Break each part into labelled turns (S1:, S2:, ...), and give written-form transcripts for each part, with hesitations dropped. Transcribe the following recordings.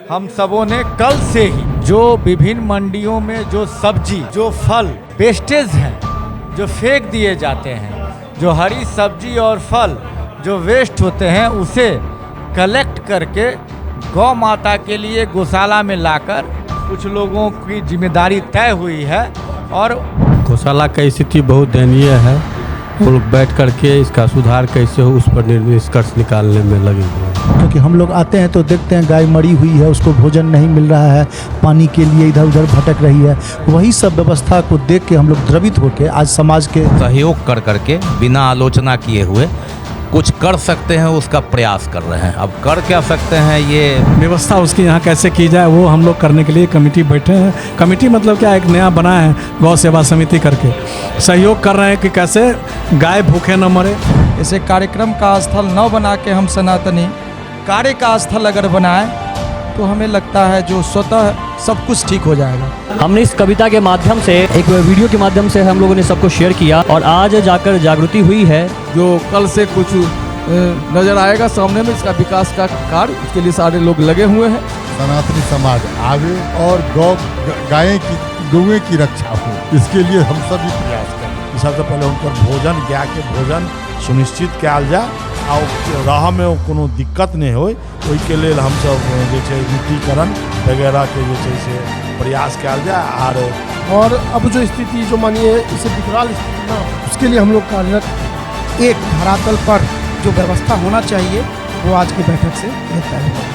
S1: हम सबों ने कल से ही जो विभिन्न मंडियों में जो सब्जी जो फल वेस्टेज हैं जो फेंक दिए जाते हैं, जो हरी सब्जी और फल जो वेस्ट होते हैं उसे कलेक्ट करके गौ माता के लिए गौशाला में लाकर कुछ लोगों की जिम्मेदारी तय हुई है। और
S2: गौशाला की स्थिति बहुत दयनीय है। वो लोग बैठ करके इसका सुधार कैसे हो उस पर निष्कर्ष निकालने में लगे हुए हैं।
S3: क्योंकि हम लोग आते हैं तो देखते हैं गाय मरी हुई है, उसको भोजन नहीं मिल रहा है, पानी के लिए इधर उधर भटक रही है। वही सब व्यवस्था को देख के हम लोग द्रवित होकर आज समाज के
S4: सहयोग कर करके बिना आलोचना किए हुए कुछ कर सकते हैं उसका प्रयास कर रहे हैं। अब कर क्या सकते हैं, ये
S5: व्यवस्था उसकी यहाँ कैसे की जाए वो हम लोग करने के लिए कमेटी बैठे हैं। कमेटी मतलब क्या, एक नया बना है गौ सेवा समिति करके सहयोग कर रहे हैं कि कैसे गाय भूखे न मरे।
S6: इसे कार्यक्रम का स्थल न बना के हम सनातनी कार्य का स्थल अगर बनाएं तो हमें लगता है जो स्वतः सब कुछ ठीक हो जाएगा।
S7: हमने इस कविता के माध्यम से एक वीडियो के माध्यम से हम लोगों ने सबको शेयर किया और आज जाकर जागृति हुई है।
S6: जो कल से कुछ नजर आएगा सामने में, इसका विकास का कार्य, उसके लिए सारे लोग लगे हुए हैं।
S8: सनातनी समाज आगे और गौएं की रक्षा हो, इसके लिए हम सभी प्रयास करें। सबसे पहले उनकर भोजन गाय के भोजन सुनिश्चित कयल जाए और राह में कोनो दिक्कत नहीं हो, ओहिके लेल हम सब जे छै मिट्टीकरण वगैरह के जे छै से प्रयास कयल जाए।
S9: और अब जो स्थिति जो मानिए इसे विकराल स्थिति ना, उसके लिए हम लोग कार्यरत।
S6: एक धरातल पर जो व्यवस्था होना चाहिए वो आज की बैठक से तय हुआ।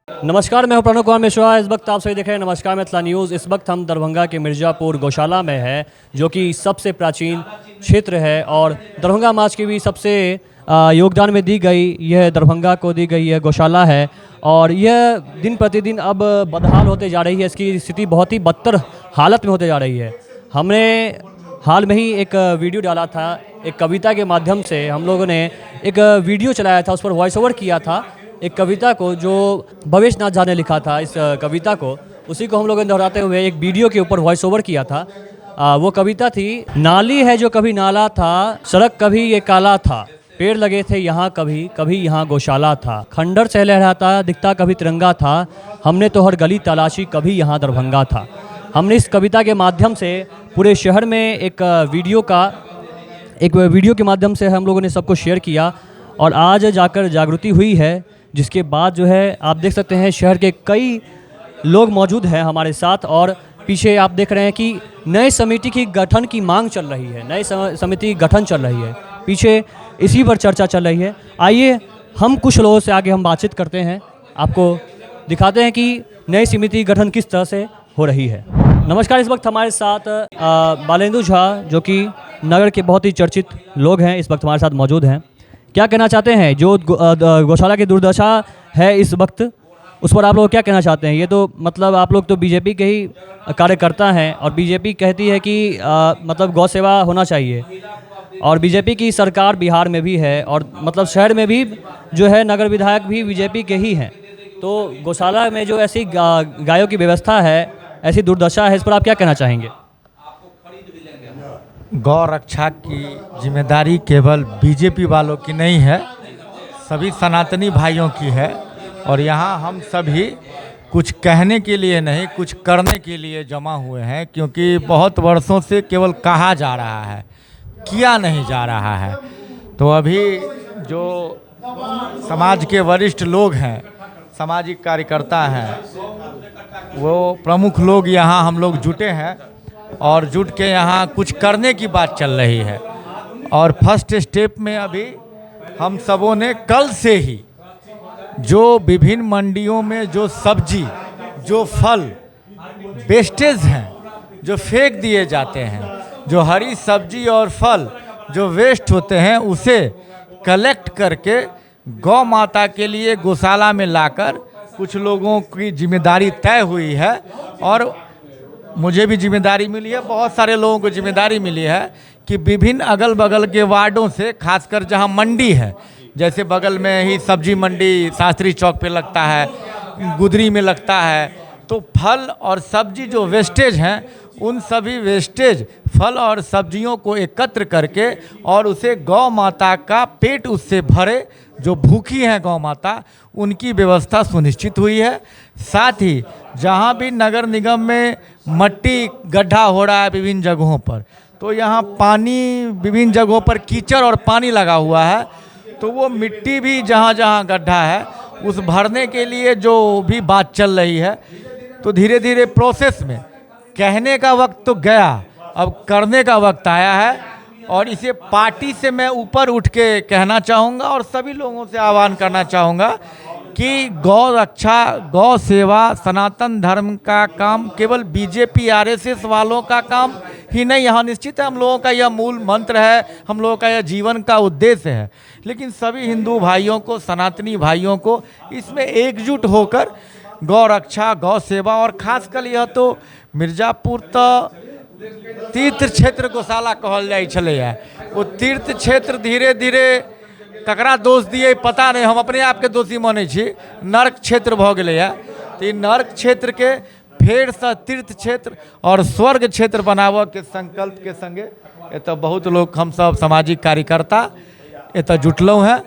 S7: नमस्कार, मैं हूं प्रणव कुमार मिश्रा। इस वक्त आप सभी देख रहे हैं नमस्कार मिथिला न्यूज़। इस वक्त हम दरभंगा के मिर्ज़ापुर गौशाला में है, जो कि सबसे प्राचीन क्षेत्र है और दरभंगा समाज की भी सबसे योगदान में दी गई यह दरभंगा को दी गई यह गौशाला है और यह दिन प्रतिदिन अब बदहाल होते जा रही है। इसकी स्थिति बहुत ही बदतर हालत में होते जा रही है। हमने हाल में ही एक वीडियो डाला था, एक कविता के माध्यम से हम लोगों ने एक वीडियो चलाया था, उस पर वॉइस ओवर किया था एक कविता को जो भवेश नाथ झा ने लिखा था। इस कविता को उसी को हम लोगों ने दोहराते हुए एक वीडियो के ऊपर वॉइस ओवर किया था। वो कविता थी, नाली है जो कभी नाला था, सड़क कभी ये काला था, पेड़ लगे थे यहाँ कभी कभी यहाँ गौशाला था, खंडर से लहराता दिखता कभी तिरंगा था, हमने तो हर गली तलाशी कभी यहाँ दरभंगा था। हमने इस कविता के माध्यम से पूरे शहर में एक वीडियो के माध्यम से हम लोगों ने सबको शेयर किया और आज जाकर जागृति हुई है, जिसके बाद जो है आप देख सकते हैं शहर के कई लोग मौजूद हैं हमारे साथ और पीछे आप देख रहे हैं कि नए समिति की गठन की मांग चल रही है, नए समिति की गठन चल रही है, पीछे इसी पर चर्चा चल रही है। आइए हम कुछ लोगों से आगे हम बातचीत करते हैं, आपको दिखाते हैं कि नई समिति गठन किस तरह से हो रही है। नमस्कार, इस वक्त हमारे साथ बालेंदु झा जो कि नगर के बहुत ही चर्चित लोग हैं, इस वक्त हमारे साथ मौजूद हैं। क्या कहना चाहते हैं जो गौशाला की दुर्दशा है इस वक्त, उस पर आप लोग क्या कहना चाहते हैं? ये तो मतलब आप लोग तो बीजेपी के ही कार्यकर्ता हैं और बीजेपी कहती है कि मतलब गौ सेवा होना चाहिए और बीजेपी की सरकार बिहार में भी है और मतलब शहर में भी जो है नगर विधायक भी बीजेपी के ही हैं। तो गौशाला में जो ऐसी गायों की व्यवस्था है, ऐसी दुर्दशा है, इस पर आप क्या कहना चाहेंगे?
S1: गौ रक्षा की जिम्मेदारी केवल बीजेपी वालों की नहीं है, सभी सनातनी भाइयों की है और यहाँ हम सभी कुछ कहने के लिए नहीं कुछ करने के लिए जमा हुए हैं, क्योंकि बहुत वर्षों से केवल कहा जा रहा है, किया नहीं जा रहा है। तो अभी जो समाज के वरिष्ठ लोग हैं, सामाजिक कार्यकर्ता हैं, वो प्रमुख लोग यहाँ हम लोग जुटे हैं और जुट के यहाँ कुछ करने की बात चल रही है। और फर्स्ट स्टेप में अभी हम सबों ने कल से ही जो विभिन्न मंडियों में जो सब्जी जो फल वेस्टेज हैं जो फेंक दिए जाते हैं, जो हरी सब्जी और फल जो वेस्ट होते हैं उसे कलेक्ट करके गौ माता के लिए गौशाला में लाकर कुछ लोगों की जिम्मेदारी तय हुई है और मुझे भी जिम्मेदारी मिली है, बहुत सारे लोगों को जिम्मेदारी मिली है कि विभिन्न अगल बगल के वार्डों से, खासकर जहां मंडी है, जैसे बगल में ही सब्जी मंडी शास्त्री चौक पे लगता है, गुदरी में लगता है, तो फल और सब्जी जो वेस्टेज हैं उन सभी वेस्टेज फल और सब्जियों को एकत्र करके और उसे गौ माता का पेट उससे भरे, जो भूखी हैं गौ माता, उनकी व्यवस्था सुनिश्चित हुई है। साथ ही जहाँ भी नगर निगम में मट्टी गड्ढा हो रहा है विभिन्न जगहों पर, तो यहाँ पानी विभिन्न जगहों पर कीचड़ और पानी लगा हुआ है, तो वो मिट्टी भी जहाँ जहाँ गड्ढा है उस भरने के लिए जो भी बात चल रही है, तो धीरे धीरे प्रोसेस में, कहने का वक्त तो गया, अब करने का वक्त आया है। और इसे पार्टी से मैं ऊपर उठ के कहना चाहूँगा और सभी लोगों से आह्वान करना चाहूँगा कि गौ रक्षा, गौ सेवा, सनातन धर्म का काम केवल बीजेपी आरएसएस वालों का काम ही नहीं, यहाँ निश्चित है हम लोगों का यह मूल मंत्र है, हम लोगों का यह जीवन का उद्देश्य है, लेकिन सभी हिंदू भाइयों को, सनातनी भाइयों को इसमें एकजुट होकर गौ रक्षा, गौ सेवा, और खासकर यह तो मिर्ज़ापुर तो तीर्थ क्षेत्र गौशाला कहल जाए छलैया, वो तीर्थ क्षेत्र धीरे धीरे ककरा दोष दिए पता नहीं, हम अपने आप के दोषी मानै छी, नर्क क्षेत्र भ गेलैया। तो ई नर्क क्षेत्र के फेर से तीर्थ क्षेत्र और स्वर्ग क्षेत्र बनाबऽ के संकल्प के संगे एतऽ बहुत लोग, हम सब सामाजिक कार्यकर्ता एतऽ जुटलहुँ हैं।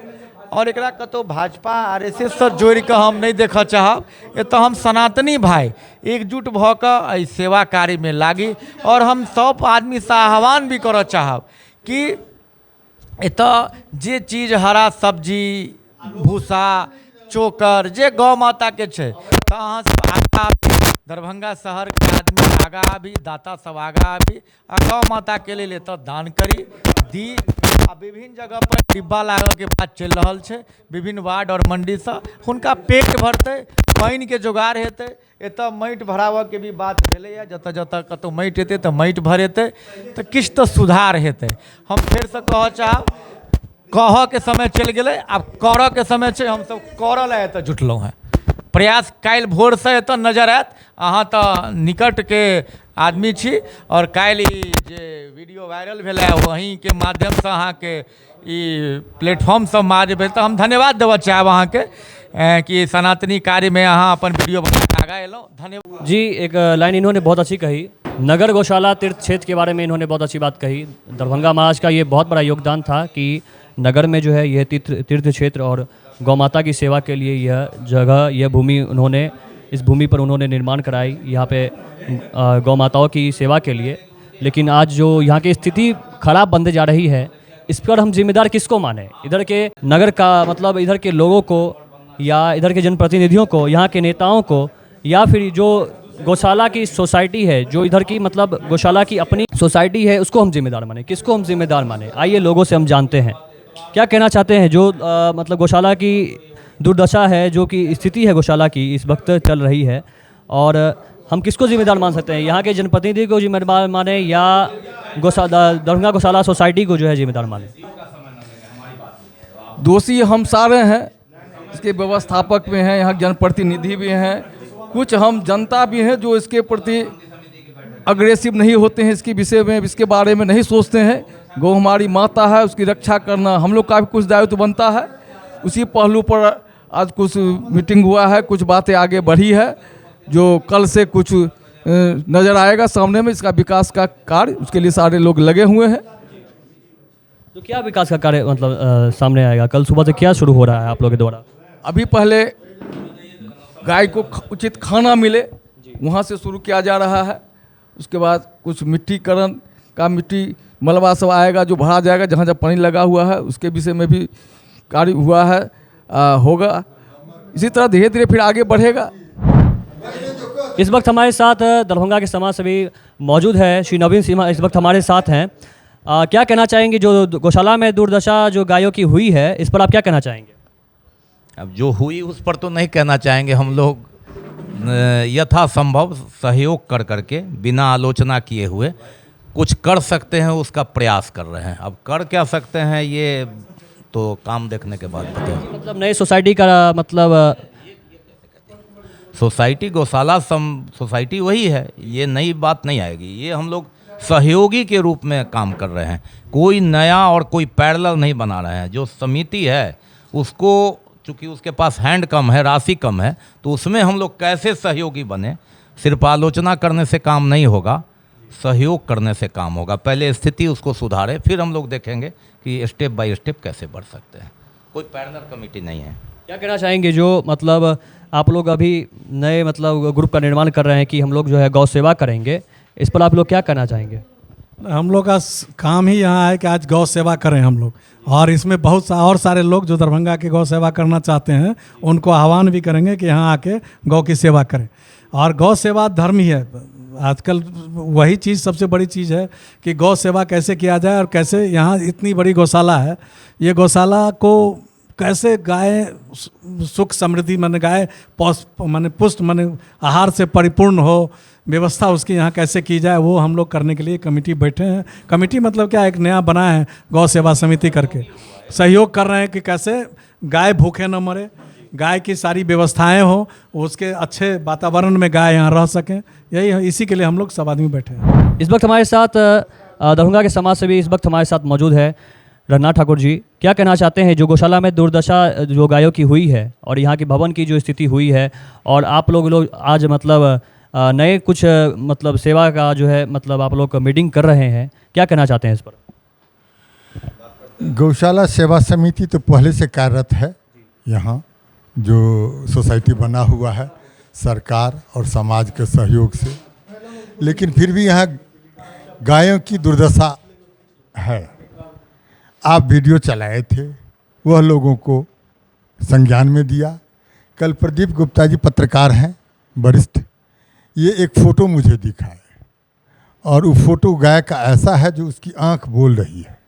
S1: और एकरा कतौ भाजपा आरएसएस से जोड़ के हम नहीं देखऽ चाहब, एतऽ हम सनातनी भाई एकजुट भऽ कऽ एहि सेवा कार्य में लागी। और हम सब आदमी से आह्वान भी करऽ चाहब कि एतऽ जे चीज हरा सब्जी, भूसा, चोकर जे गौ माता के छै, तऽ अहाँ सब आगा आबी, दरभंगा शहर के आदमी आगा आबी, दाता सब आगा आबी आ गौ माता के लेल एतऽ दान करी दी। आ विभिन्न जगह पर डिब्बा लागल के बात चल रहा है, विभिन्न वार्ड और मंडी से हुनका पेट भरते, पानि के जोगाड़ हेतै, एतऽ माटि भराबऽ के भी बात भेलैया, जतऽ जतऽ कतौ माटि हेतै तऽ माटि भरेतै, तऽ किछु तऽ सुधार हेतै। हम फेर से कहऽ चाहब, कहऽ के समय चलि गेलै, आब करऽ के समय छै, हम सब करऽ लए एतऽ जुटलहुँ हैं। प्रयास काल्हि भोर से एतऽ नजर आयत, अहाँ तऽ निकट के आदमी छी, और काल्हि ई जे वीडियो वायरल भेलै वहीं के माध्यम से अहाँ के ई प्लेटफॉर्म सब माध्यम भेल, तऽ हम धन्यवाद देबऽ चाहब अहाँ के कि सनातनी कार्य में अहाँ अपन वीडियो बना के आगा एलहुँ। धन्यवाद
S7: जी। एक लाइन इन्होंने बहुत अच्छी कही, नगर गौशाला तीर्थ क्षेत्र के बारे में इन्होंने बहुत अच्छी बात कही। दरभंगा महाराज का ये बहुत बड़ा योगदान था कि नगर में जो है यह तीर्थ क्षेत्र और गौ माता की सेवा के लिए यह जगह, यह भूमि उन्होंने, इस भूमि पर उन्होंने निर्माण कराई यहाँ पे गौ माताओं की सेवा के लिए। लेकिन आज जो यहाँ की स्थिति खराब बनते जा रही है, इस पर हम जिम्मेदार किसको माने? इधर के नगर का मतलब इधर के लोगों को, या इधर के जनप्रतिनिधियों को, यहाँ के नेताओं को, या फिर जो गौशाला की सोसाइटी है, जो इधर की मतलब गौशाला की अपनी सोसाइटी है, उसको हम जिम्मेदार माने? किसको हम जिम्मेदार माने? आइए लोगों से हम जानते हैं क्या कहना चाहते हैं। जो मतलब गौशाला की दुर्दशा है, जो कि स्थिति है गौशाला की इस वक्त चल रही है, और हम किसको जिम्मेदार मान सकते हैं? यहाँ के जनप्रतिनिधि को जिम्मेदार माने, या दरभंगा गौशाला सोसाइटी को जो है जिम्मेदार माने?
S6: दोषी हम सारे हैं, इसके व्यवस्थापक भी हैं, यहाँ जनप्रतिनिधि भी हैं, कुछ हम जनता भी हैं जो इसके प्रति अग्रेसिव नहीं होते हैं, इसके विषय में, इसके बारे में नहीं सोचते हैं। गौ हमारी माता है, उसकी रक्षा करना हम लोग का भी कुछ दायित्व बनता है। उसी पहलू पर आज कुछ मीटिंग हुआ है, कुछ बातें आगे बढ़ी है, जो कल से कुछ नज़र आएगा सामने में। इसका विकास का कार्य, उसके लिए सारे लोग लगे हुए हैं।
S7: तो क्या विकास का कार्य मतलब सामने आएगा? कल सुबह से क्या शुरू हो रहा है आप लोगों के द्वारा?
S6: अभी पहले गाय को उचित खाना मिले, वहाँ से शुरू किया जा रहा है। उसके बाद कुछ मिट्टीकरण का, मिट्टी मलबा सब आएगा जो भरा जाएगा, जहाँ जहाँ पानी लगा हुआ है उसके विषय में भी कार्य हुआ है, होगा। इसी तरह धीरे धीरे फिर आगे बढ़ेगा।
S7: इस वक्त हमारे साथ दरभंगा के समाज सेवी मौजूद है, श्री नवीन सिन्हा इस वक्त हमारे साथ हैं। क्या कहना चाहेंगे जो गौशाला में दुर्दशा जो गायों की हुई है, इस पर आप क्या कहना चाहेंगे?
S4: अब जो हुई उस पर तो नहीं कहना चाहेंगे, हम लोग यथासंभव सहयोग कर करके, बिना आलोचना किए हुए कुछ कर सकते हैं उसका प्रयास कर रहे हैं। अब कर क्या सकते हैं ये तो काम देखने के बाद पता है।
S7: मतलब नई सोसाइटी का मतलब
S4: सोसाइटी गौशाला सोसाइटी वही है, ये नई बात नहीं आएगी। ये हम लोग सहयोगी के रूप में काम कर रहे हैं, कोई नया और कोई पैरेलल नहीं बना रहे हैं। जो समिति है उसको, चूँकि उसके पास हैंड कम है, राशि कम है, तो उसमें हम लोग कैसे सहयोगी बने। सिर्फ आलोचना करने से काम नहीं होगा, सहयोग करने से काम होगा। पहले स्थिति उसको सुधारे, फिर हम लोग देखेंगे कि स्टेप बाय स्टेप कैसे बढ़ सकते हैं। कोई पैरेलल कमेटी नहीं है।
S7: क्या कहना चाहेंगे जो मतलब आप लोग अभी नए मतलब ग्रुप का निर्माण कर रहे हैं कि हम लोग जो है गौ सेवा करेंगे, इस पर आप लोग क्या कहना चाहेंगे?
S5: हम लोग का काम ही यहाँ है कि आज गौ सेवा करें हम लोग, और इसमें बहुत और सारे लोग जो दरभंगा के गौ सेवा करना चाहते हैं उनको आह्वान भी करेंगे कि यहाँ आके गौ की सेवा करें। और गौ सेवा धर्म ही है। आजकल वही चीज़ सबसे बड़ी चीज़ है कि गौ सेवा कैसे किया जाए, और कैसे यहाँ इतनी बड़ी गौशाला है, ये गौशाला को कैसे गाय सुख समृद्धि माने गाय माने पुष्ट माने आहार से परिपूर्ण हो, व्यवस्था उसकी यहाँ कैसे की जाए, वो हम लोग करने के लिए कमेटी बैठे हैं। कमेटी मतलब क्या, एक नया बना है गौ सेवा समिति करके सहयोग कर रहे हैं कि कैसे गाय भूखे न मरे, गाय की सारी व्यवस्थाएं हो, उसके अच्छे वातावरण में गाय यहाँ रह सकें। यही है, इसी के लिए हम लोग सब आदमी बैठे हैं।
S7: इस वक्त हमारे साथ दरभंगा के समाज सेवी इस वक्त हमारे साथ मौजूद है रघुनाथ ठाकुर जी। क्या कहना चाहते हैं जो गौशाला में दुर्दशा जो गायों की हुई है और यहाँ की भवन की जो स्थिति हुई है, और आप लोग आज मतलब नए कुछ मतलब सेवा का जो है मतलब आप लोग मीटिंग कर रहे हैं, क्या कहना चाहते हैं इस पर?
S8: गौशाला सेवा समिति तो पहले से कार्यरत है यहाँ, जो सोसाइटी बना हुआ है सरकार और समाज के सहयोग से, लेकिन फिर भी यहाँ गायों की दुर्दशा है। आप वीडियो चलाए थे, वह लोगों को संज्ञान में दिया। कल प्रदीप गुप्ता जी पत्रकार हैं वरिष्ठ, ये एक फ़ोटो मुझे दिखा है, और वो फोटो गाय का ऐसा है जो उसकी आंख बोल रही है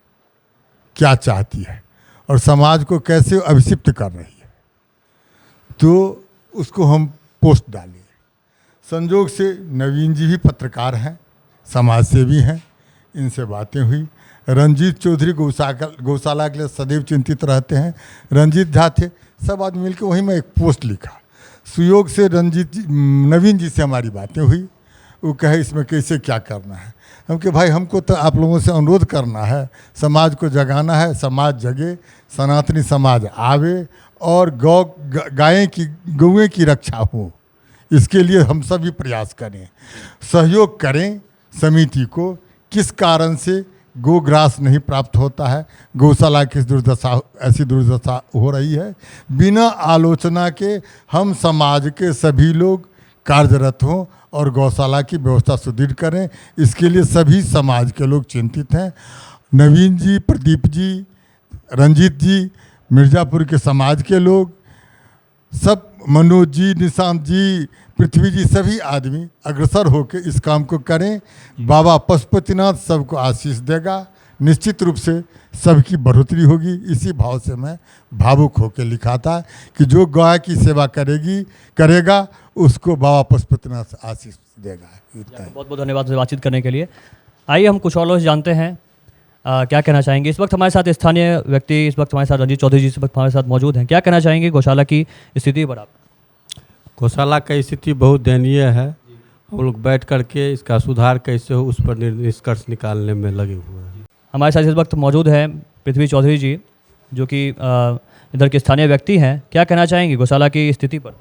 S8: क्या चाहती है और समाज को कैसे अभिषिक्त कर रही है। तो उसको हम पोस्ट डाले। संजोग से नवीन जी भी पत्रकार हैं, समाज सेवी हैं, इनसे बातें हुई। रंजीत चौधरी गौशाला के लिए सदैव चिंतित रहते हैं, रंजीत झा थे, सब आदमी मिलकर वहीं मैं एक पोस्ट लिखा। सुयोग से नवीन जी से हमारी बातें हुई, वो कहे इसमें कैसे क्या करना है। हम कि भाई हमको तो आप लोगों से अनुरोध करना है, समाज को जगाना है, समाज जगे, सनातनी समाज आवे और गायें की रक्षा हो, इसके लिए हम सभी प्रयास करें, सहयोग करें समिति को। किस कारण से गोग्रास नहीं प्राप्त होता है, गौशाला की ऐसी दुर्दशा हो रही है, बिना आलोचना के हम समाज के सभी लोग कार्यरत हों और गौशाला की व्यवस्था सुदृढ़ करें। इसके लिए सभी समाज के लोग चिंतित हैं। नवीन जी, प्रदीप जी, रंजीत जी, मिर्ज़ापुर के समाज के लोग सब, मनोज जी, निशांत जी, पृथ्वी जी, सभी आदमी अग्रसर होकर इस काम को करें। बाबा पशुपतिनाथ सबको आशीष देगा, निश्चित रूप से सबकी बढ़ोतरी होगी। इसी भाव से मैं भावुक होकर लिखा था कि जो गाय की सेवा करेगा उसको बाबा पशुपतिनाथ आशीष देगा।
S7: बहुत बहुत धन्यवाद बातचीत करने के लिए। आइए हम कुछ और लोग जानते हैं क्या कहना चाहेंगे। इस वक्त हमारे साथ स्थानीय व्यक्ति, इस वक्त हमारे साथ रंजीत चौधरी जी इस वक्त हमारे साथ मौजूद हैं। क्या कहना चाहेंगे गौशाला की स्थिति पर आप?
S2: गौशाला की स्थिति बहुत दयनीय है। हम लोग बैठ करके इसका सुधार कैसे हो उस पर निष्कर्ष निकालने में लगे हुए हैं।
S7: हमारे साथ इस वक्त मौजूद हैं पृथ्वी चौधरी जी, जो कि इधर के स्थानीय व्यक्ति हैं। क्या कहना चाहेंगे गौशाला की स्थिति पर?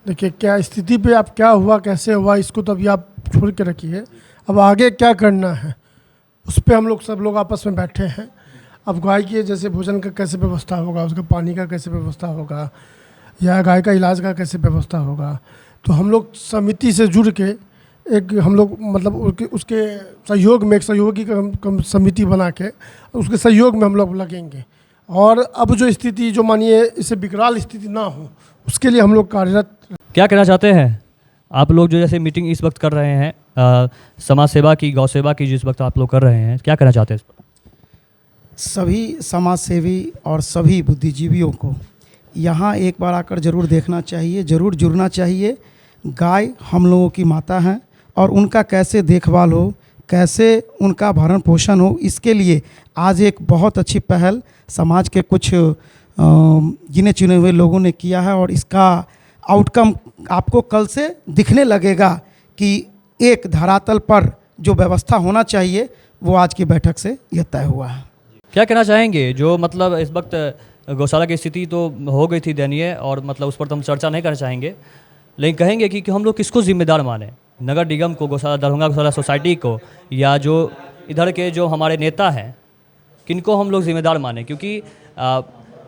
S9: देखिए, क्या स्थिति पे आप क्या हुआ कैसे हुआ इसको तो अभी आप छोड़ के रखिए, अब आगे क्या करना है उस पर हम लोग सब लोग आपस में बैठे हैं। अब गाय की जैसे भोजन का कैसे व्यवस्था होगा, उसका पानी का कैसे व्यवस्था होगा, या गाय का इलाज का कैसे व्यवस्था होगा, तो हम लोग समिति से जुड़ के एक हम लोग मतलब उसके सहयोग में एक सहयोगी समिति बना के उसके सहयोग में हम लोग लगेंगे। और अब जो स्थिति जो मानिए इससे विकराल स्थिति ना हो उसके लिए हम लोग कार्यरत।
S7: क्या कहना चाहते हैं आप लोग जो जैसे मीटिंग इस वक्त कर रहे हैं समाज सेवा की, गौ सेवा की जिस वक्त आप लोग कर रहे हैं, क्या कहना चाहते हैं इस पर?
S10: सभी समाज सेवी और सभी बुद्धिजीवियों को यहाँ एक बार आकर ज़रूर देखना चाहिए, ज़रूर जुड़ना चाहिए। गाय हम लोगों की माता हैं और उनका कैसे देखभाल हो, कैसे उनका भरण पोषण हो, इसके लिए आज एक बहुत अच्छी पहल समाज के कुछ गिने चुने हुए लोगों ने किया है, और इसका आउटकम आपको कल से दिखने लगेगा कि एक धरातल पर जो व्यवस्था होना चाहिए वो आज की बैठक से यह तय हुआ है।
S7: क्या कहना चाहेंगे जो मतलब इस वक्त गौशाला की स्थिति तो हो गई थी दयनीय, और मतलब उस पर तो हम चर्चा नहीं करना चाहेंगे, लेकिन कहेंगे कि हम लोग किसको जिम्मेदार माने? नगर निगम को, गौशाला दरभंगा गौशाला सोसाइटी को, या जो इधर के जो हमारे नेता हैं, किनको हम लोग जिम्मेदार माने? क्योंकि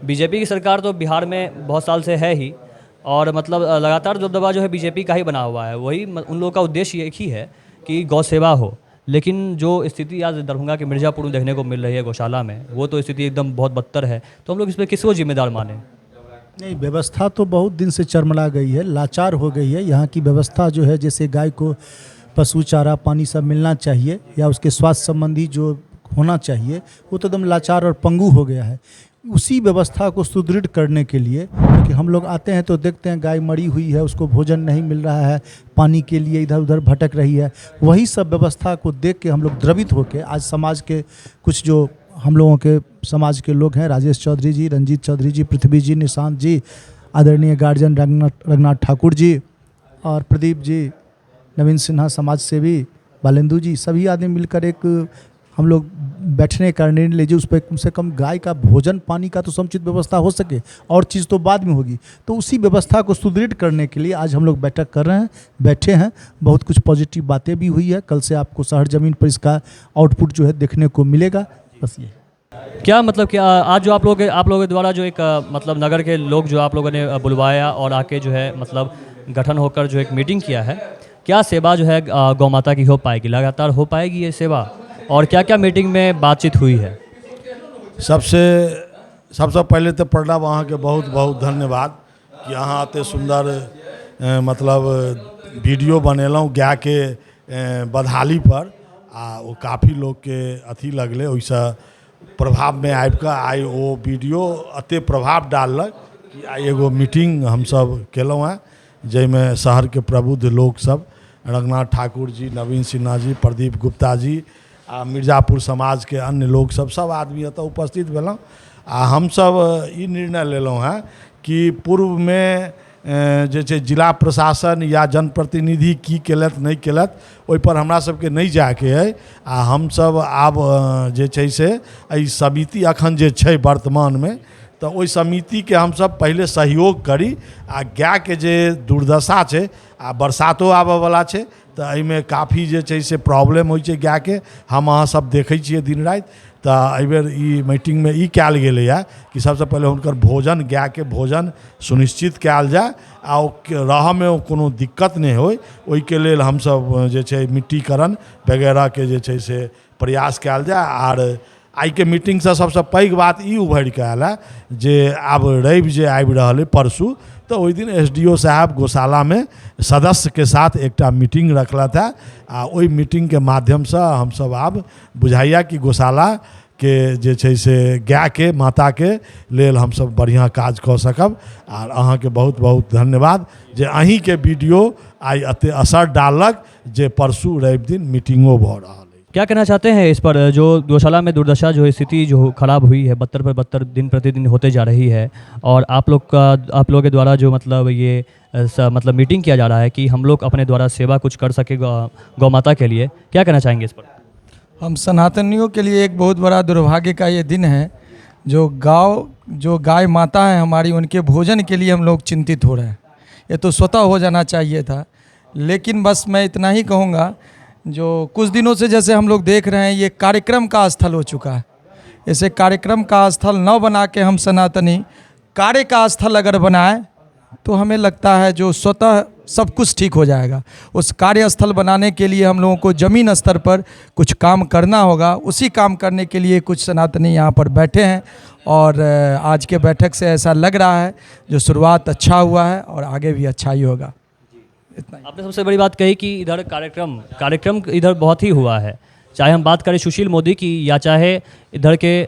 S7: बीजेपी की सरकार तो बिहार में बहुत साल से है ही, और मतलब लगातार दबदबा जो है बीजेपी का ही बना हुआ है। वही उन लोगों का उद्देश्य एक ही है कि गौ सेवा हो। लेकिन जो स्थिति आज दरभंगा के मिर्ज़ापुर में देखने को मिल रही है गौशाला में, वो तो स्थिति एकदम बहुत बदतर है। तो हम लोग इस पर किसको जिम्मेदार माने?
S3: नहीं, व्यवस्था तो बहुत दिन से चरमरा गई है, लाचार हो गई है। यहाँ की व्यवस्था जो है, जैसे गाय को पशु चारा पानी सब मिलना चाहिए या उसके स्वास्थ्य संबंधी जो होना चाहिए, वो तो एकदम लाचार और पंगु हो गया है। उसी व्यवस्था को सुदृढ़ करने के लिए, क्योंकि हम लोग आते हैं तो देखते हैं गाय मरी हुई है, उसको भोजन नहीं मिल रहा है, पानी के लिए इधर उधर भटक रही है। वही सब व्यवस्था को देख के हम लोग द्रवित होकर आज समाज के कुछ जो हम लोगों के समाज के लोग हैं, राजेश चौधरी जी, रंजीत चौधरी जी, पृथ्वी जी, निशांत जी, आदरणीय गार्जियन रघुनाथ ठाकुर जी और प्रदीप जी, नवीन सिन्हा समाज सेवी, बालेंदु जी, सभी आदमी मिलकर एक हम लोग बैठने का निर्णय लीजिए। उस पर कम से कम गाय का भोजन पानी का तो समुचित व्यवस्था हो सके, और चीज़ तो बाद में होगी। तो उसी व्यवस्था को सुदृढ़ करने के लिए आज हम लोग बैठक कर रहे हैं, बैठे हैं। बहुत कुछ पॉजिटिव बातें भी हुई है। कल से आपको शहर ज़मीन पर इसका आउटपुट जो है देखने को मिलेगा। बस ये
S7: क्या मतलब कि आज जो आप लोगों के द्वारा जो एक मतलब नगर के लोग जो आप लोगों ने बुलवाया और आके जो है मतलब गठन होकर जो एक मीटिंग किया है, क्या सेवा जो है गौ माता की हो पाएगी, लगातार हो पाएगी ये सेवा? और क्या क्या मीटिंग में बातचीत हुई है?
S8: सबसे पहले तो प्रणव वहाँ के बहुत बहुत धन्यवाद कि अहाँ एते सुंदर मतलब वीडियो बनेलहुँ गाय के बदहाली पर, आ वो काफ़ी लोग के अथी लगले, ओइसँ प्रभाव में आबि कऽ आइ ओ वीडियो एते प्रभाव डाललक कि आइ एगो मीटिंग हमसब केलहुँ हैं, जाहिमे शहर के प्रबुद्ध लोग सब, रघुनाथ ठाकुर जी, नवीन सिन्हा जी, प्रदीप गुप्ता जी आ मिर्जापुर समाज के अन्य लोग सब आदमी एतऽ उपस्थित भेलहुँ। आ हमसब ई निर्णय लेलहुँ हैं कि पूर्व में जे छै जिला प्रशासन या जनप्रतिनिधि की केलथि नहीं केलथि ओहिपर हमरा सबके नहीं जाके अइ। आ हमसब आब जे छै से एहि समिति अखन जे छै वर्तमान में, तो ओहि समिति के हमसब पहले सहयोग करी। आ गाय के जे दुर्दशा छै, आ बरसातो आबऽ वाला छै, तो एहिमे काफ़ी जे छै से प्रॉब्लम होइ छै गाय के, हम अहाँ सब देखै छियै दिन राति। तो एहिबेर ई मीटिंग में ई कयल गेलैए कि सबसे पहले हुनकर भोजन, गाय के भोजन सुनिश्चित कयल जाय आ रहऽमे कोनो दिक्कत नहीं होय, ओहिके लेल हमसब जे छै मिट्टीकरण वगैरह के जे छै से प्रयास कयल जाय। आर आई के मीटिंग से सबसे पैघ बात ई उभरि कऽ आयल है जे आब रवि जे आबि रहल है परसू, तो ओहि दिन एसडीओ साहब गौशाला में सदस्य के साथ एकटा मीटिंग रखलथि है। आ ओहि मीटिंग के माध्यम से हमसब आब बुझाइया कि गौशाला के जे छै से गाय के माता के लेल हमसब बढ़िया काज कऽ सकब। आर अहाँ के बहुत बहुत धन्यवाद जे अहीं के वीडियो आई एते असर डाललक जे परसू रवि दिन मीटिंगो भऽ रहल।
S7: क्या कहना चाहते हैं इस पर, जो गौशाला में दुर्दशा जो स्थिति जो खराब हुई है, बदतर पर बदतर दिन प्रतिदिन होते जा रही है, और आप लोगों के द्वारा जो मतलब ये मतलब मीटिंग किया जा रहा है कि हम लोग अपने द्वारा सेवा कुछ कर सके गौ माता के लिए, क्या कहना चाहेंगे इस पर?
S6: हम सनातनियों के लिए एक बहुत बड़ा दुर्भाग्य का ये दिन है। जो गाय माता है हमारी, उनके भोजन के लिए हम लोग चिंतित हो रहे हैं। ये तो स्वतः हो जाना चाहिए था, लेकिन बस मैं इतना ही कहूँगा, जो कुछ दिनों से जैसे हम लोग देख रहे हैं ये कार्यक्रम का स्थल हो चुका है। ऐसे कार्यक्रम का स्थल न बना के हम सनातनी कार्य का स्थल अगर बनाए तो हमें लगता है जो स्वतः सब कुछ ठीक हो जाएगा। उस कार्यस्थल बनाने के लिए हम लोगों को ज़मीन स्तर पर कुछ काम करना होगा। उसी काम करने के लिए कुछ सनातनी यहाँ पर बैठे हैं, और आज के बैठक से ऐसा लग रहा है जो शुरुआत अच्छा हुआ है और आगे भी अच्छा ही होगा।
S7: आपने सबसे बड़ी बात कही कि इधर कार्यक्रम इधर बहुत ही हुआ है, चाहे हम बात करें सुशील मोदी की या चाहे इधर के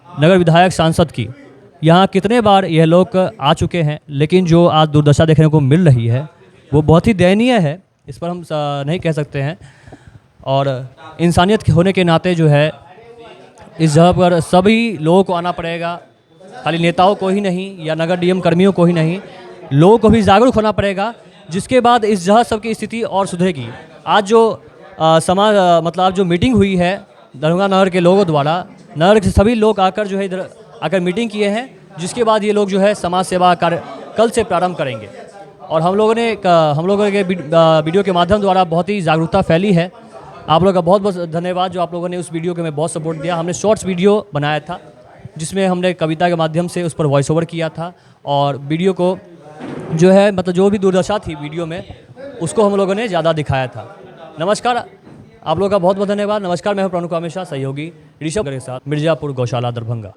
S7: नगर विधायक सांसद की। यहाँ कितने बार यह लोग आ चुके हैं, लेकिन जो आज दुर्दशा देखने को मिल रही है वो बहुत ही दयनीय है, इस पर हम नहीं कह सकते हैं। और इंसानियत के होने के नाते जो है इस जगह पर सभी लोगों को आना पड़ेगा, खाली नेताओं को ही नहीं या नगर निगम कर्मियों को ही नहीं, लोगों को भी जागरूक होना पड़ेगा, जिसके बाद इस जगह सबकी स्थिति और सुधरेगी। आज जो मतलब जो मीटिंग हुई है दरभंगा नगर के लोगों द्वारा, नगर के सभी लोग आकर जो है इधर आकर मीटिंग किए हैं, जिसके बाद ये लोग जो है समाज सेवा कार्य कल से प्रारंभ करेंगे। और हम लोगों के वीडियो के माध्यम द्वारा बहुत ही जागरूकता फैली है। आप लोगों का बहुत बहुत धन्यवाद जो आप लोगों ने उस वीडियो के में बहुत सपोर्ट दिया। हमने शॉर्ट्स वीडियो बनाया था जिसमें हमने कविता के माध्यम से उस पर वॉइस ओवर किया था और वीडियो को जो है मतलब जो भी दुर्दशा थी वीडियो में उसको हम लोगों ने ज़्यादा दिखाया था। नमस्कार, आप लोगों का बहुत बहुत धन्यवाद। नमस्कार, मैं हूं प्रमुख हमेशा सहयोगी ऋषभ के साथ, मिर्ज़ापुर गौशाला दरभंगा।